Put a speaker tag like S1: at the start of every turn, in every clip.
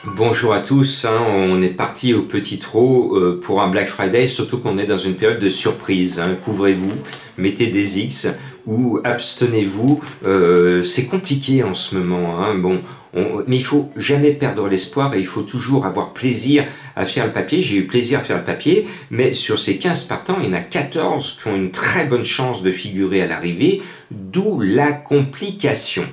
S1: Bonjour à tous, on est parti au petit trot pour un Black Friday, surtout qu'on est dans une période de surprise. Couvrez-vous, mettez des X ou abstenez-vous. C'est compliqué en ce moment. Mais il faut jamais perdre l'espoir et il faut toujours avoir plaisir à faire le papier. J'ai eu plaisir à faire le papier, mais sur ces 15 partants, il y en a 14 qui ont une très bonne chance de figurer à l'arrivée, d'où la complication.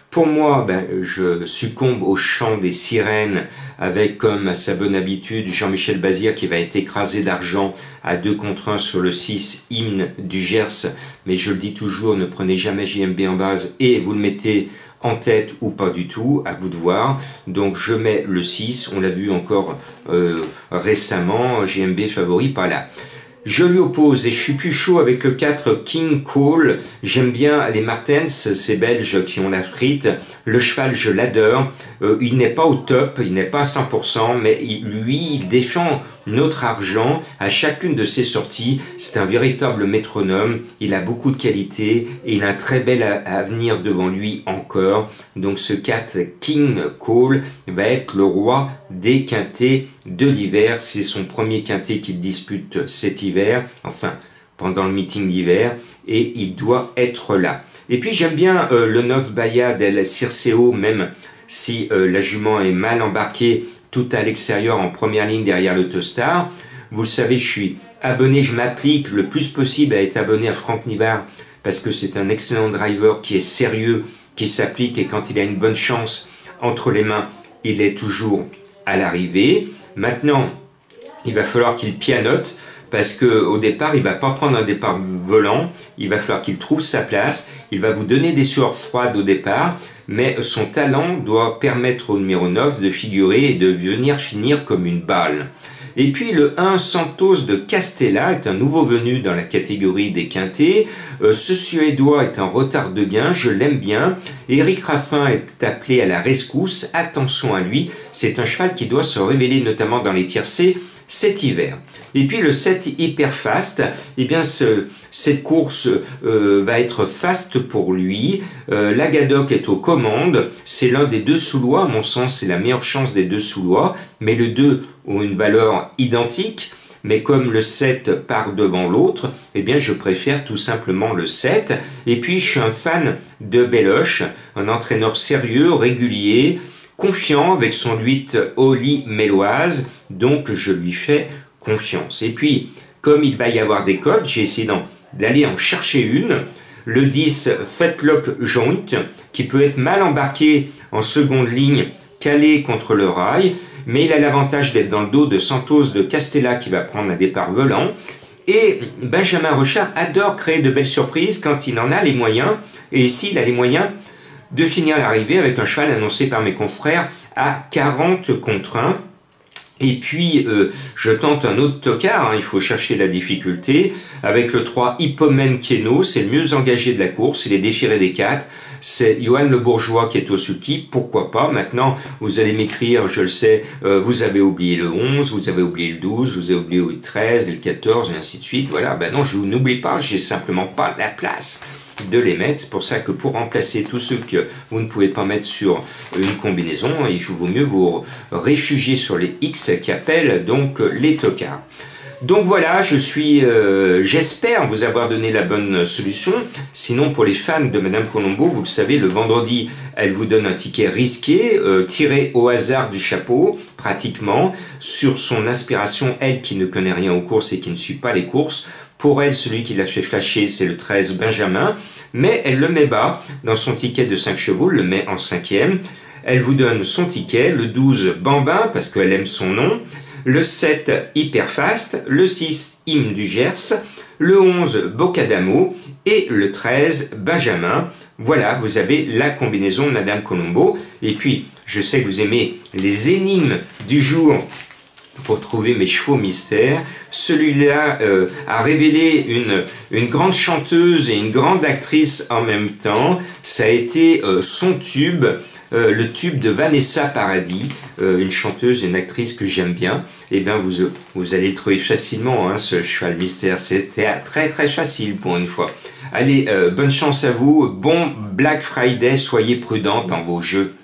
S1: Pour moi, je succombe au chant des sirènes avec, comme à sa bonne habitude, Jean-Michel Bazir qui va être écrasé d'argent à 2 contre 1 sur le 6, hymne du Gers. Mais je le dis toujours, ne prenez jamais JMB en base et vous le mettez en tête ou pas du tout, à vous de voir. Donc je mets le 6, on l'a vu encore récemment, JMB favori par là. Je lui oppose, et je suis plus chaud avec le 4 King Cole. J'aime bien les Martens, ces Belges qui ont la frite. Le cheval, je l'adore. Il n'est pas au top, il n'est pas à 100%, mais lui, il défend notre argent à chacune de ses sorties. C'est un véritable métronome. Il a beaucoup de qualité et il a un très bel avenir devant lui encore. Donc ce 4 King Cole va être le roi des quintés de l'hiver. C'est son premier quintet qu'il dispute cet hiver, enfin pendant le meeting d'hiver, et il doit être là. Et puis j'aime bien le 9 Bahia del Circeo, même si la jument est mal embarquée tout à l'extérieur en première ligne derrière l'Autostar. Vous le savez, je suis abonné, je m'applique le plus possible à être abonné à Franck Nivard parce que c'est un excellent driver qui est sérieux, qui s'applique et quand il a une bonne chance entre les mains, il est toujours à l'arrivée. Maintenant, il va falloir qu'il pianote parce qu'au départ, il ne va pas prendre un départ volant, il va falloir qu'il trouve sa place, il va vous donner des sueurs froides au départ, mais son talent doit permettre au numéro 9 de figurer et de venir finir comme une balle. Et puis le 1 Santos de Castella est un nouveau venu dans la catégorie des quintés. Ce Suédois est en retard de gain, je l'aime bien. Éric Raffin est appelé à la rescousse, attention à lui, c'est un cheval qui doit se révéler notamment dans les tiercés cet hiver. Et puis le 7 Hyper Fast, eh bien cette course va être fast pour lui. Lagadoc est aux commandes, c'est l'un des deux Soulois, à mon sens c'est la meilleure chance des deux Soulois, mais les deux ont une valeur identique. Mais comme le 7 part devant l'autre, eh bien je préfère tout simplement le 7. Et puis je suis un fan de Belloche, un entraîneur sérieux, régulier, confiant avec son 8 Oli Méloise, donc je lui fais confiance. Et puis, comme il va y avoir des codes, j'ai essayé d'aller en chercher une, le 10 Fetlock Joint, qui peut être mal embarqué en seconde ligne, calé contre le rail, mais il a l'avantage d'être dans le dos de Santos de Castella qui va prendre un départ volant. Et Benjamin Rochard adore créer de belles surprises quand il en a les moyens, et ici il a les moyens de finir l'arrivée avec un cheval annoncé par mes confrères à 40 contre 1. Et puis, je tente un autre tocard, il faut chercher la difficulté, avec le 3 Hippomen Keno, c'est le mieux engagé de la course, il est déféré des 4. C'est Johan Le Bourgeois qui est au sulky, pourquoi pas. Maintenant, vous allez m'écrire, je le sais, vous avez oublié le 11, vous avez oublié le 12, vous avez oublié le 13, le 14, et ainsi de suite. Voilà, non, je n'oublie pas, j'ai simplement pas la place de les mettre. C'est pour ça que pour remplacer tous ceux que vous ne pouvez pas mettre sur une combinaison, il vaut mieux vous réfugier sur les X qui appellent donc les tocards. Donc voilà, j'espère vous avoir donné la bonne solution. Sinon, pour les fans de Madame Colombo, vous le savez, le vendredi, elle vous donne un ticket risqué, tiré au hasard du chapeau, pratiquement, sur son inspiration, elle qui ne connaît rien aux courses et qui ne suit pas les courses. Pour elle, celui qui l'a fait flasher, c'est le 13 Benjamin, mais elle le met bas dans son ticket de 5 chevaux, le met en 5e. Elle vous donne son ticket, le 12 Bambin, parce qu'elle aime son nom, le 7 Hyperfast, le 6 Hymne du Gers, le 11 Bocadamo et le 13 Benjamin. Voilà, vous avez la combinaison de Madame Colombo. Et puis, je sais que vous aimez les énigmes du jour pour trouver mes chevaux mystères. Celui-là a révélé une grande chanteuse et une grande actrice en même temps. Ça a été son tube, le tube de Vanessa Paradis, une chanteuse et une actrice que j'aime bien. Et bien vous allez le trouver facilement, ce cheval mystère. C'était très très facile pour une fois. Allez, bonne chance à vous, bon Black Friday, soyez prudents dans vos jeux.